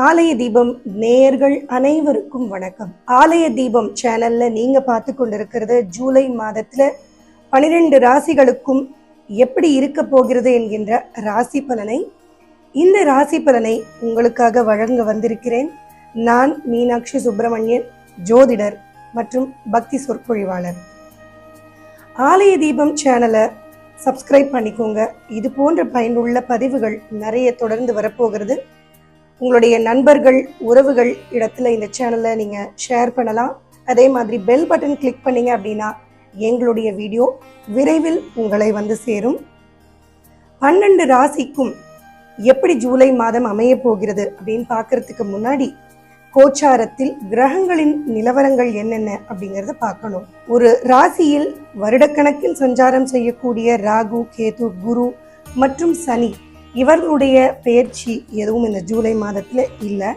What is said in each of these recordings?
ஆலய தீபம் நேயர்கள் அனைவருக்கும் வணக்கம். ஆலய தீபம் சேனல்ல நீங்க பார்த்து கொண்டிருக்கிறது ஜூலை மாதத்துல 12 ராசிகளுக்கும் எப்படி இருக்க போகிறது என்கின்ற ராசி பலனை. இந்த ராசி பலனை உங்களுக்காக வழங்க வந்திருக்கிறேன். நான் மீனாட்சி சுப்பிரமணியன், ஜோதிடர் மற்றும் பக்தி சொற்பொழிவாளர். ஆலய தீபம் சேனலை சப்ஸ்கிரைப் பண்ணிக்கோங்க. இது போன்ற பயனுள்ள பதிவுகள் நிறைய தொடர்ந்து வரப்போகிறது. உங்களுடைய நண்பர்கள், உறவுகள் இடத்துல இந்த சேனலை நீங்கள் ஷேர் பண்ணலாம். அதே மாதிரி பெல் பட்டன் கிளிக் பண்ணீங்க அப்படின்னா எங்களுடைய வீடியோ விரைவில் உங்களை வந்து சேரும். 12 ராசிக்கும் எப்படி ஜூலை மாதம் அமைய போகிறது அப்படின்னு பார்க்கறதுக்கு முன்னாடி கோச்சாரத்தில் கிரகங்களின் நிலவரங்கள் என்னென்ன அப்படிங்கிறத பார்க்கணும். ஒரு ராசியில் வருடக்கணக்கில் சஞ்சாரம் செய்யக்கூடிய ராகு, கேது, குரு மற்றும் சனி இவர்களுடைய பெயர்ச்சி எதுவும் இந்த ஜூலை மாதத்தில் இல்லை.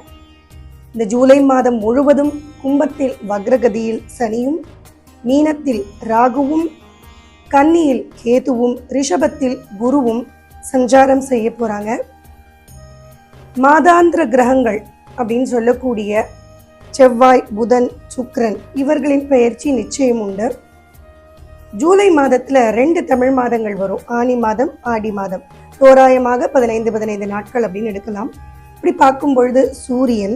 இந்த ஜூலை மாதம் முழுவதும் கும்பத்தில் வக்ரகதியில் சனியும், மீனத்தில் ராகுவும், கன்னியில் கேதுவும், ரிஷபத்தில் குருவும் சஞ்சாரம் செய்ய போகிறாங்க. மாதாந்திர கிரகங்கள் அப்படின்னு சொல்லக்கூடிய செவ்வாய், புதன், சுக்கிரன் இவர்களின் பெயர்ச்சி நிச்சயம் உண்டு. ஜூலை மாதத்தில் 2 தமிழ் மாதங்கள் வரும். ஆனி மாதம், ஆடி மாதம். தோராயமாக 15 நாட்கள் அப்படின்னு எடுக்கலாம். இப்படி பார்க்கும் பொழுது சூரியன்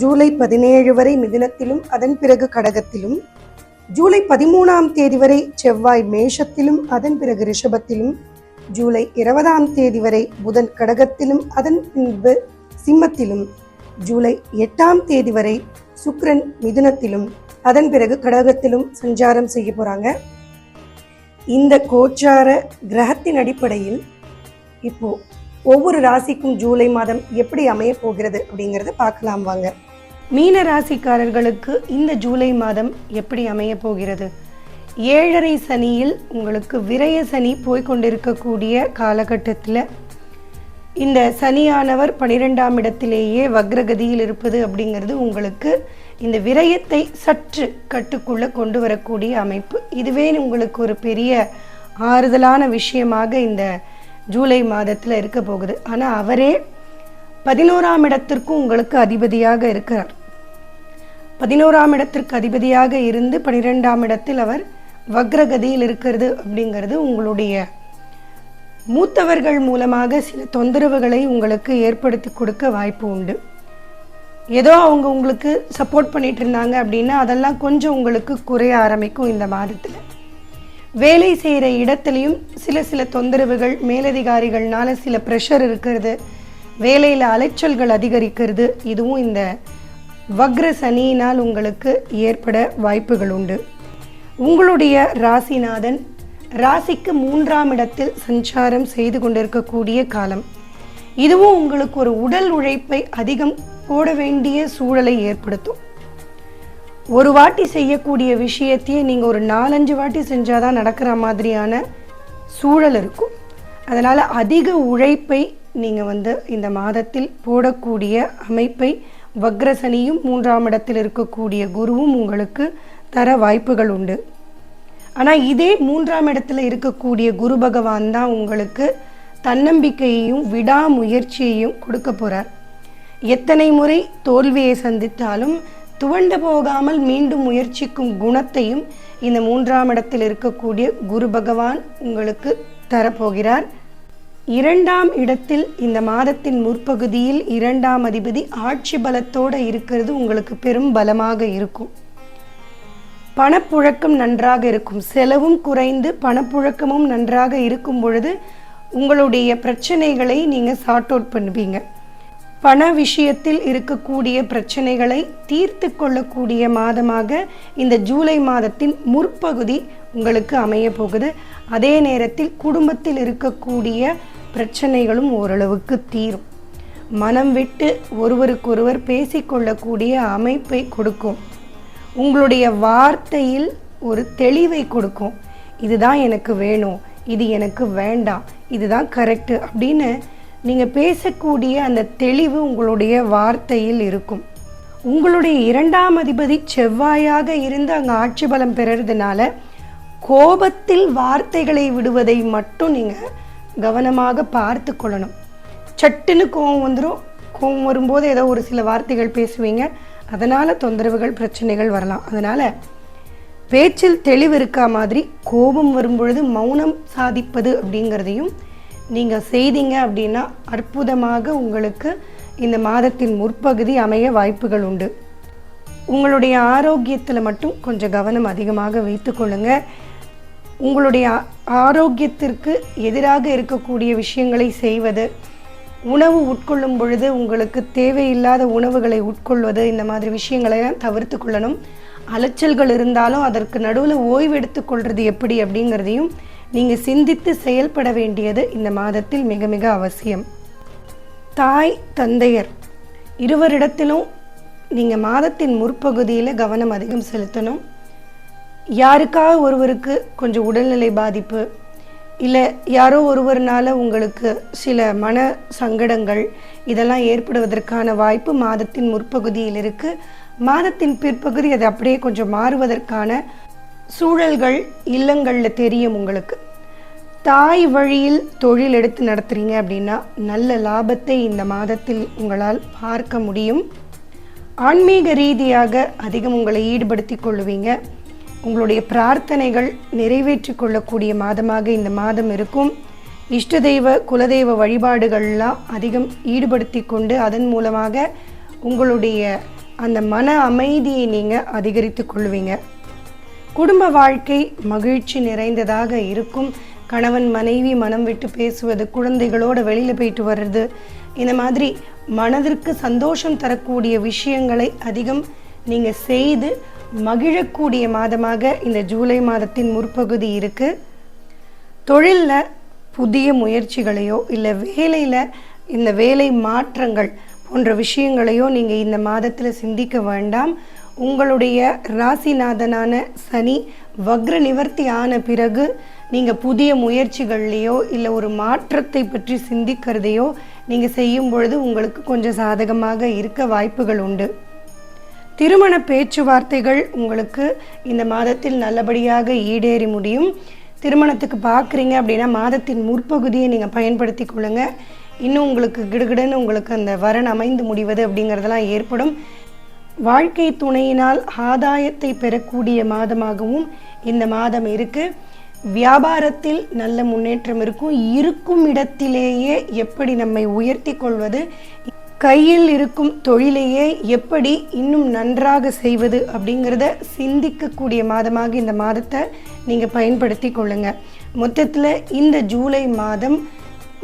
ஜூலை 17 வரை மிதுனத்திலும் அதன் பிறகு கடகத்திலும், ஜூலை 13ஆம் தேதி வரை செவ்வாய் மேஷத்திலும் அதன் பிறகு ரிஷபத்திலும், ஜூலை 20ஆம் தேதி வரை புதன் கடகத்திலும் அதன் பின்பு சிம்மத்திலும், ஜூலை 8ஆம் தேதி வரை சுக்கிரன் மிதுனத்திலும் அதன் பிறகு கடகத்திலும் சஞ்சாரம் செய்ய போறாங்க. இந்த கோச்சார கிரகத்தின் அடிப்படையில் இப்போ ஒவ்வொரு ராசிக்கும் ஜூலை மாதம் எப்படி அமைய போகிறது அப்படிங்கிறத பார்க்கலாம் வாங்க. மீன ராசிக்காரர்களுக்கு இந்த ஜூலை மாதம் எப்படி அமைய போகிறது? 7.5 சனியில் உங்களுக்கு விரய சனி போய்கொண்டிருக்கக்கூடிய காலகட்டத்தில் இந்த சனியானவர் 12ஆம் இடத்திலேயே வக்ரகதியில் இருப்பது அப்படிங்கிறது உங்களுக்கு இந்த விரயத்தை சற்று கட்டுக்குள்ள கொண்டு வரக்கூடிய அமைப்பு. இதுவே உங்களுக்கு ஒரு பெரிய ஆறுதலான விஷயமாக இந்த ஜூலை மாதத்தில் இருக்க போகுது. ஆனால் அவரே 11ஆம் இடத்திற்கும் உங்களுக்கு அதிபதியாக இருக்கிறார். 11ஆம் இடத்திற்கு அதிபதியாக இருந்து 12ஆம் இடத்தில் அவர் வக்ரகதியில் இருக்கிறது அப்படிங்கிறது உங்களுடைய மூத்தவர்கள் மூலமாக சில தொந்தரவுகளை உங்களுக்கு ஏற்படுத்தி கொடுக்க வாய்ப்பு உண்டு. ஏதோ அவங்க உங்களுக்கு சப்போர்ட் பண்ணிட்டு இருந்தாங்க அப்படின்னா அதெல்லாம் கொஞ்சம் உங்களுக்கு குறைய ஆரம்பிக்கும். இந்த மாதத்தில் வேலை செய்கிற இடத்துலையும் சில தொந்தரவுகள், மேலதிகாரிகள்னால சில ப்ரெஷர் இருக்கிறது, வேலையில் அலைச்சல்கள் அதிகரிக்கிறது, இதுவும் இந்த வக்ர சனியினால் உங்களுக்கு ஏற்பட வாய்ப்புகள் உண்டு. உங்களுடைய ராசிநாதன் ராசிக்கு 3ஆம் இடத்தில் சஞ்சாரம் செய்து கொண்டிருக்கக்கூடிய காலம். இதுவும் உங்களுக்கு ஒரு உடல் உழைப்பை அதிகம் போட வேண்டிய சூழலை ஏற்படுத்தும். ஒரு வாட்டி செய்யக்கூடிய விஷயத்தையே நீங்கள் ஒரு 4-5 வாட்டி செஞ்சாதான் நடக்கிற மாதிரியான சூழல் இருக்கும். அதனால் அதிக உழைப்பை நீங்கள் இந்த மாதத்தில் போடக்கூடிய அமைப்பை வக்ரசனியும் 3ஆம் இடத்தில் இருக்கக்கூடிய குருவும் உங்களுக்கு தர வாய்ப்புகள் உண்டு. ஆனால் இதே 3ஆம் இடத்துல இருக்கக்கூடிய குரு பகவான் தான் உங்களுக்கு தன்னம்பிக்கையையும் விடாமுயற்சியையும் கொடுக்க போகிறார். எத்தனை முறை தோல்வியை சந்தித்தாலும் துவண்டு போகாமல் மீண்டும் முயற்சிக்கும் குணத்தையும் இந்த 3ஆம் இடத்தில் இருக்கக்கூடிய குரு பகவான் உங்களுக்கு தரப்போகிறார். 2ஆம் இடத்தில் இந்த மாதத்தின் முற்பகுதியில் 2ஆம் அதிபதி ஆட்சி பலத்தோடு இருக்கிறது உங்களுக்கு பெரும் பலமாக இருக்கும். பணப்புழக்கம் நன்றாக இருக்கும். செலவும் குறைந்து பணப்புழக்கமும் நன்றாக இருக்கும் பொழுது உங்களுடைய பிரச்சனைகளை நீங்கள் சார்ட் அவுட் பண்ணுவீங்க. பண விஷயத்தில் இருக்கக்கூடிய பிரச்சனைகளை தீர்த்து கொள்ளக்கூடிய மாதமாக இந்த ஜூலை மாதத்தின் முற்பகுதி உங்களுக்கு அமைய போகுது. அதே நேரத்தில் குடும்பத்தில் இருக்கக்கூடிய பிரச்சனைகளும் ஓரளவுக்கு தீரும். மனம் விட்டு ஒருவருக்கொருவர் பேசிக்கொள்ளக்கூடிய அமைப்பை கொடுக்கும். உங்களுடைய வார்த்தையில் ஒரு தெளிவை கொடுக்கும். இதுதான் எனக்கு வேணும், இது எனக்கு வேண்டாம், இதுதான் கரெக்டு அப்படின்னு நீங்கள் பேசக்கூடிய அந்த தெளிவு உங்களுடைய வார்த்தையில் இருக்கும். உங்களுடைய 2ஆம் அதிபதி செவ்வாயாக இருந்து அங்கே ஆட்சி பலம் பெறறதுனால கோபத்தில் வார்த்தைகளை விடுவதை மட்டும் நீங்கள் கவனமாக பார்த்து கொள்ளணும். சட்டுன்னு கோபம் வந்துடும். கோபம் வரும்போது ஏதோ ஒரு சில வார்த்தைகள் பேசுவீங்க, அதனால் தொந்தரவுகள் பிரச்சனைகள் வரலாம். அதனால் பேச்சில் தெளிவு இருக்கா மாதிரி கோபம் வரும்பொழுது மௌனம் சாதிப்பது அப்படிங்கிறதையும் நீங்கள் செய்தீங்க அப்படின்னா அற்புதமாக உங்களுக்கு இந்த மாதத்தின் முற்பகுதி அமைய வாய்ப்புகள் உண்டு. உங்களுடைய ஆரோக்கியத்தில் மட்டும் கொஞ்சம் கவனம் அதிகமாக வைத்துக்கொள்ளுங்க. உங்களுடைய ஆரோக்கியத்திற்கு எதிராக இருக்கக்கூடிய விஷயங்களை செய்வது, உணவு உட்கொள்ளும் பொழுது உங்களுக்கு தேவையில்லாத உணவுகளை உட்கொள்வது, இந்த மாதிரி விஷயங்களை தவிர்த்து கொள்ளணும். அலைச்சல்கள் இருந்தாலும் அதற்கு நடுவில் ஓய்வு எடுத்துக்கொள்வது எப்படி அப்படிங்கிறதையும் நீங்கள் சிந்தித்து செயல்பட வேண்டியது இந்த மாதத்தில் மிக மிக அவசியம். தாய் தந்தையர் இருவரிடத்திலும் நீங்கள் மாதத்தின் முற்பகுதியில் கவனம் அதிகம் செலுத்தணும். யாருக்காக ஒருவருக்கு கொஞ்சம் உடல்நிலை பாதிப்பு, இல்லை யாரோ ஒருவர்னால உங்களுக்கு சில மன சங்கடங்கள் இதெல்லாம் ஏற்படுவதற்கான வாய்ப்பு மாதத்தின் முற்பகுதியில் இருக்குது. மாதத்தின் பிற்பகுதி அது அப்படியே கொஞ்சம் மாறுவதற்கான சூழல்கள் இல்லங்களில் தெரியும் உங்களுக்கு. தாய் வழியில் தொழில் எடுத்து நடத்துகிறீங்க அப்படின்னா நல்ல லாபத்தை இந்த மாதத்தில் உங்களால் பார்க்க முடியும். ஆன்மீக ரீதியாக அதிகம் உங்களை ஈடுபடுத்தி கொள்ளுவீங்க. உங்களுடைய பிரார்த்தனைகள் நிறைவேற்றி கொள்ளக்கூடிய மாதமாக இந்த மாதம் இருக்கும். இஷ்ட தெய்வ குலதெய்வ வழிபாடுகள்லாம் அதிகம் ஈடுபடுத்தி கொண்டு அதன் மூலமாக உங்களுடைய அந்த மன அமைதியை நீங்கள் அதிகரித்து கொள்வீங்க. குடும்ப வாழ்க்கை மகிழ்ச்சி நிறைந்ததாக இருக்கும். கணவன் மனைவி மனம் விட்டு பேசுவது, குழந்தைகளோடு வெளியில் போயிட்டு வர்றது, இந்த மாதிரி மனதிற்கு சந்தோஷம் தரக்கூடிய விஷயங்களை அதிகம் நீங்கள் செய்து மகிழக்கூடிய மாதமாக இந்த ஜூலை மாதத்தின் முற்பகுதி இருக்குது. தொழிலில் புதிய முயற்சிகளையோ இல்லை வேலையில் இந்த வேலை மாற்றங்கள் போன்ற விஷயங்களையோ நீங்கள் இந்த மாதத்தில் சிந்திக்க வேண்டாம். உங்களுடைய ராசிநாதனான சனி வக்ர நிவர்த்தி ஆன பிறகு நீங்கள் புதிய முயற்சிகள்லையோ இல்லை ஒரு மாற்றத்தை பற்றி சிந்திக்கிறதையோ நீங்கள் செய்யும் பொழுது உங்களுக்கு கொஞ்சம் சாதகமாக இருக்க வாய்ப்புகள் உண்டு. திருமண பேச்சுவார்த்தைகள் உங்களுக்கு இந்த மாதத்தில் நல்லபடியாக ஈடேறி முடியும். திருமணத்துக்கு பார்க்குறீங்க அப்படின்னா மாதத்தின் முற்பகுதியை நீங்கள் பயன்படுத்தி கொள்ளுங்க. இன்னும் உங்களுக்கு கிடுகிடுன்னு உங்களுக்கு அந்த வரன் அமைந்து முடிவது அப்படிங்கிறதெல்லாம் ஏற்படும். வாழ்க்கை துணையினால் ஆதாயத்தை பெறக்கூடிய மாதமாகவும் இந்த மாதம் இருக்குது. வியாபாரத்தில் நல்ல முன்னேற்றம் இருக்கும் இடத்திலேயே எப்படி நம்மை உயர்த்தி கொள்வது, கையில் இருக்கும் தொழிலையே எப்படி இன்னும் நன்றாக செய்வது அப்படிங்கிறத சிந்திக்கக்கூடிய மாதமாக இந்த மாதத்தை நீங்கள் பயன்படுத்தி கொள்ளுங்க. மொத்தத்தில் இந்த ஜூலை மாதம்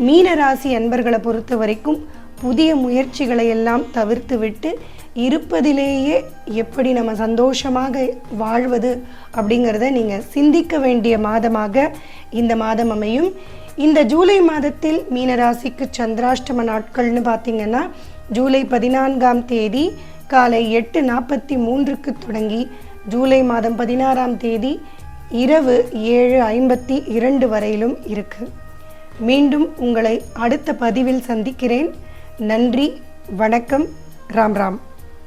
மீனராசி அன்பர்களை பொறுத்த வரைக்கும் புதிய முயற்சிகளை எல்லாம் தவிர்த்து விட்டு இருப்பதிலேயே எப்படி நம்ம சந்தோஷமாக வாழ்வது அப்படிங்கிறத நீங்கள் சிந்திக்க வேண்டிய மாதமாக இந்த மாதம் அமையும். இந்த ஜூலை மாதத்தில் மீனராசிக்கு சந்திராஷ்டம நாட்கள்னு பார்த்திங்கன்னா ஜூலை 14ஆம் தேதி காலை 8:43 தொடங்கி ஜூலை மாதம் 16ஆம் தேதி இரவு 7:52 வரையிலும் இருக்குது. மீண்டும் உங்களை அடுத்த பதிவில் சந்திக்கிறேன். நன்றி, வணக்கம், ராம் ராம்.